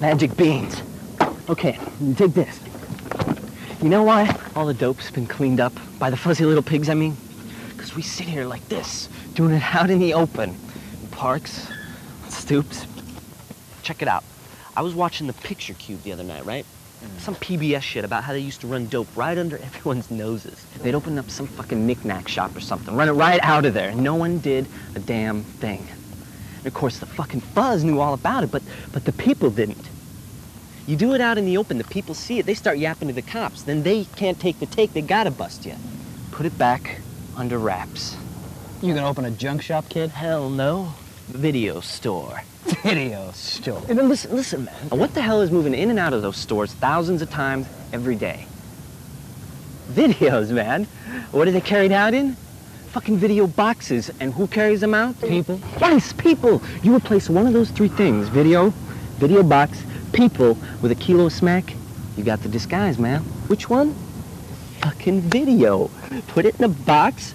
Magic beans. Okay, dig this. You know why all the dope's been cleaned up? By the fuzzy little pigs, I mean? Because we sit here like this, doing it out in the open. In parks, stoops. Check it out. I was watching the Picture Cube the other night, right? Some PBS shit about how they used to run dope right under everyone's noses. They'd open up some fucking knick-knack shop or something, run it right out of there, and no one did a damn thing. And of course, the fucking fuzz knew all about it, but the people didn't. You do it out in the open, the people see it, they start yapping to the cops, then they can't take the take, they gotta bust you. Put it back under wraps. You gonna open a junk shop, kid? Hell no. Video store. Video store. Hey, then listen, man. What the hell is moving in and out of those stores thousands of times every day? Videos, man. What are they carried out in? Fucking video boxes. And who carries them out? People? Yes, people. You replace one of those three things, video box, people, with a kilo of smack, you got the disguise, man. Which one? Fucking video. Put it in a box,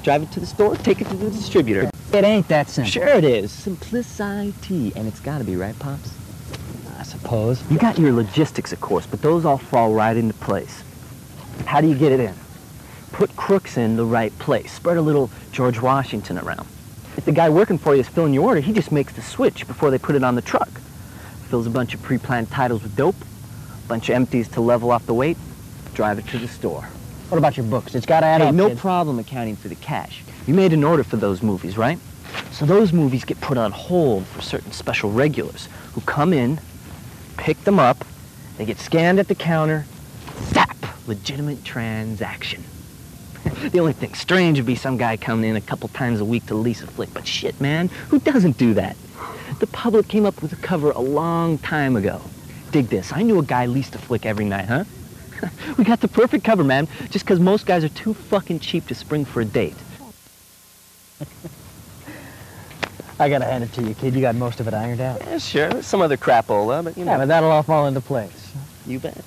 drive it to the store, take it to the distributor. It ain't that simple. Sure it is. Simplicity. And it's gotta be, right, Pops? I suppose. You got your logistics, of course, but those all fall right into place. How do you get it in? Put crooks in the right place. Spread a little George Washington around. If the guy working for you is filling your order, he just makes the switch before they put it on the truck. Fills a bunch of pre-planned titles with dope, a bunch of empties to level off the weight, drive it to the store. What about your books? It's gotta add Hey, up, no kid. problem accounting for the cash. You made an order for those movies, right? So those movies get put on hold for certain special regulars who come in, pick them up, they get scanned at the counter, zap, legitimate transaction. The only thing strange would be some guy coming in a couple times a week to lease a flick, but shit, man, who doesn't do that? The public came up with a cover a long time ago. Dig this, I knew a guy leased a flick every night, huh? We got the perfect cover, man, just because most guys are too fucking cheap to spring for a date. I gotta hand it to you, kid. You got most of it ironed out. Yeah, sure, there's some other crapola, but you know. Yeah, but that'll all fall into place. You bet.